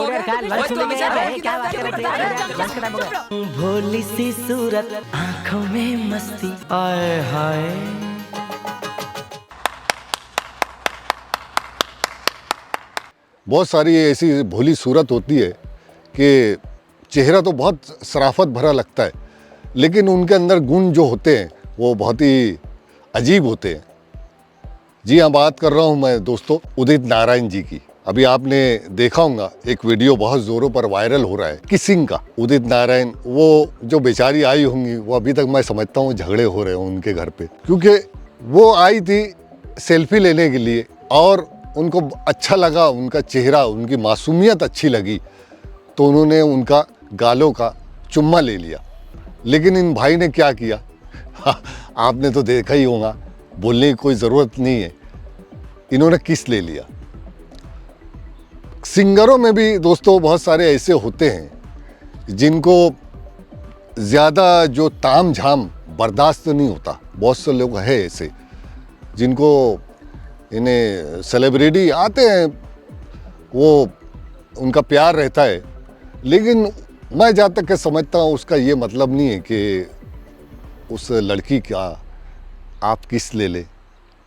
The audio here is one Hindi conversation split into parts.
हो गया। भोली सी सूरत, आंखों में मस्ती, आए हाय। बहुत सारी ऐसी भोली सूरत होती है कि चेहरा तो बहुत शराफत भरा लगता है, लेकिन उनके अंदर गुण जो होते हैं वो बहुत ही अजीब होते हैं। जी हाँ, बात कर रहा हूँ मैं दोस्तों उदित नारायण जी की। अभी आपने देखा होगा एक वीडियो बहुत जोरों पर वायरल हो रहा है किसिंग का। उदित नारायण वो जो बेचारी आई होंगी, वो अभी तक मैं समझता हूँ झगड़े हो रहे हैं उनके घर पे, क्योंकि वो आई थी सेल्फी लेने के लिए और उनको अच्छा लगा उनका चेहरा, उनकी मासूमियत अच्छी लगी, तो उन्होंने उनका गालों का चुम्मा ले लिया। लेकिन इन भाई ने क्या किया आपने तो देखा ही होगा, बोलने की कोई ज़रूरत नहीं है, इन्होंने किस ले लिया। सिंगरों में भी दोस्तों बहुत सारे ऐसे होते हैं जिनको ज़्यादा जो ताम झाम बर्दाश्त नहीं होता। बहुत से लोग हैं ऐसे जिनको इन्हें सेलिब्रिटी आते हैं, वो उनका प्यार रहता है, लेकिन मैं जहाँ तक के समझता हूँ उसका ये मतलब नहीं है कि उस लड़की का आप किस ले ले,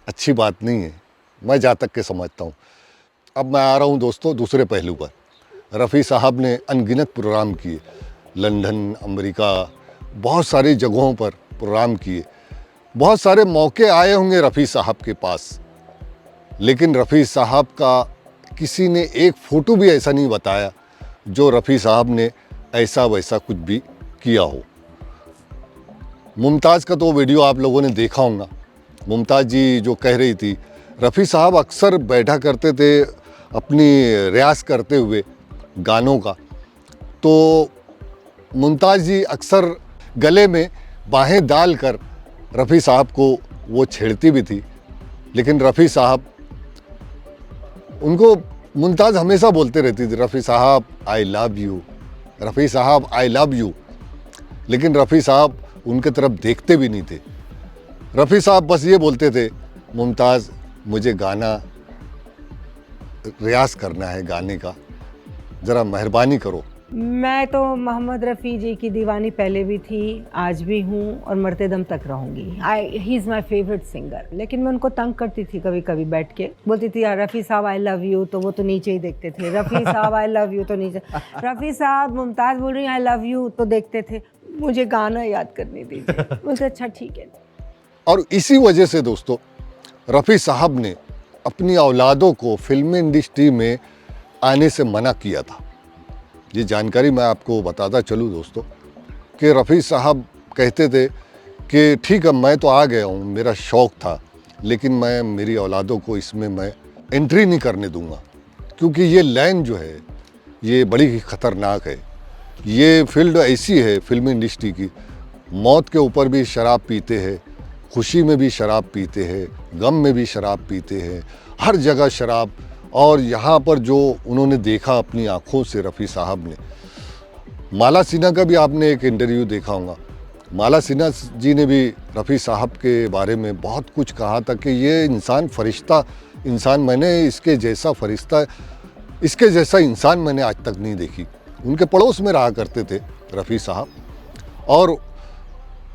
अच्छी बात नहीं है, मैं जहाँ तक के समझता हूँ। अब मैं आ रहा हूँ दोस्तों दूसरे पहलू पर। रफ़ी साहब ने अनगिनत प्रोग्राम किए, लंदन, अमेरिका, बहुत सारी जगहों पर प्रोग्राम किए, बहुत सारे मौके आए होंगे रफ़ी साहब के पास, लेकिन रफ़ी साहब का किसी ने एक फ़ोटो भी ऐसा नहीं बताया जो रफ़ी साहब ने ऐसा वैसा कुछ भी किया हो। मुमताज़ का तो वीडियो आप लोगों ने देखा होगा। मुमताज़ जी जो कह रही थी, रफ़ी साहब अक्सर बैठा करते थे अपनी रियाज़ करते हुए गानों का, तो मुमताज़ जी अक्सर गले में बाहें डालकर रफ़ी साहब को वो छेड़ती भी थी, लेकिन रफ़ी साहब उनको मुमताज़ हमेशा बोलते रहती थी, रफ़ी साहब आई लव यू, रफ़ी साहब आई लव यू, लेकिन रफ़ी साहब उनके तरफ देखते भी नहीं थे। रफ़ी साहब बस ये बोलते थे, मुमताज़ मुझे गाना रियाज़ करना है गाने का, ज़रा मेहरबानी करो। मैं तो मोहम्मद रफ़ी जी की दीवानी पहले भी थी, आज भी हूँ और मरते दम तक रहूँगी। He is my favourite singer. लेकिन मैं उनको तंग करती थी कभी कभी बैठ के, बोलती थी यार रफ़ी साहब आई लव यू, तो वो तो नीचे ही देखते थे, रफ़ी साहब आई लव यू तो नीचे, रफ़ी साहब मुमताज़ बोल रही आई लव यू तो देखते थे, मुझे गाना याद करने दीजिए। बोलते अच्छा ठीक है। और इसी वजह से दोस्तों रफ़ी साहब ने अपनी औलादों को फिल्म इंडस्ट्री में आने से मना किया था। ये जानकारी मैं आपको बताता चलूँ दोस्तों कि रफ़ी साहब कहते थे कि ठीक है मैं तो आ गया हूँ, मेरा शौक़ था, लेकिन मैं मेरी औलादों को इसमें मैं एंट्री नहीं करने दूँगा, क्योंकि ये लाइन जो है ये बड़ी ही ख़तरनाक है। ये फील्ड ऐसी है फिल्म इंडस्ट्री की, मौत के ऊपर भी शराब पीते हैं, खुशी में भी शराब पीते हैं, गम में भी शराब पीते हैं, हर जगह शराब। और यहाँ पर जो उन्होंने देखा अपनी आँखों से रफ़ी साहब ने, माला सिन्हा का भी आपने एक इंटरव्यू देखा होगा, माला सिन्हा जी ने भी रफ़ी साहब के बारे में बहुत कुछ कहा था कि ये इंसान फरिश्ता इंसान, मैंने इसके जैसा फरिश्ता, इसके जैसा इंसान मैंने आज तक नहीं देखी। उनके पड़ोस में रहा करते थे रफ़ी साहब और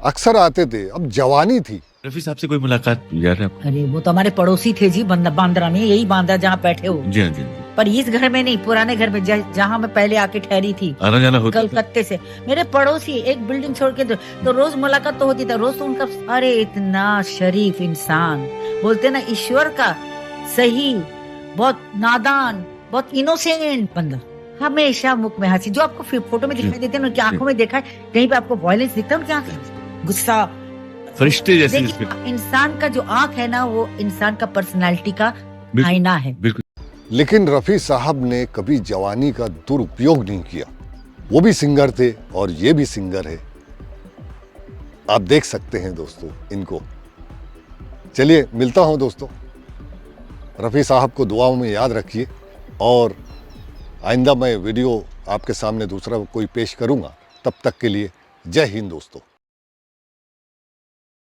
अक्सर आते थे। अब जवानी थी। रफ़ी साहब से कोई मुलाकात यार? अरे वो तो हमारे पड़ोसी थे जी, बांद्रा में, यही बांद्रा जहाँ बैठे हो। जी हाँ जी। पर इस घर में नहीं, पुराने घर में जहाँ मैं पहले आके ठहरी थी, आना जाना होता कलकत्ते से। मेरे पड़ोसी एक बिल्डिंग छोड़ के तो रोज मुलाकात तो होती था, रोज तो उनका। अरे इतना शरीफ इंसान, बोलते ना ईश्वर का सही, बहुत नादान, बहुत इनोसेंट बंदा, हमेशा मुख में हंसी। जो आपको फोटो में दिखाई देते हैं उनकी आंखों में देखा है, कहीं पे आपको वायलेंस दिखता है उनकी आंखें, गुस्सा, फरिश्ते जैसे। इंसान का जो आंख है ना, वो इंसान का पर्सनालिटी का आईना है। लेकिन रफ़ी साहब ने कभी जवानी का दुरुपयोग नहीं किया। वो भी सिंगर थे और ये भी सिंगर है, आप देख सकते हैं दोस्तों इनको। चलिए मिलता हूं दोस्तों, रफ़ी साहब को दुआओं में याद रखिए, और आइंदा मैं वीडियो आपके सामने दूसरा कोई पेश करूंगा। तब तक के लिए जय हिंद दोस्तों।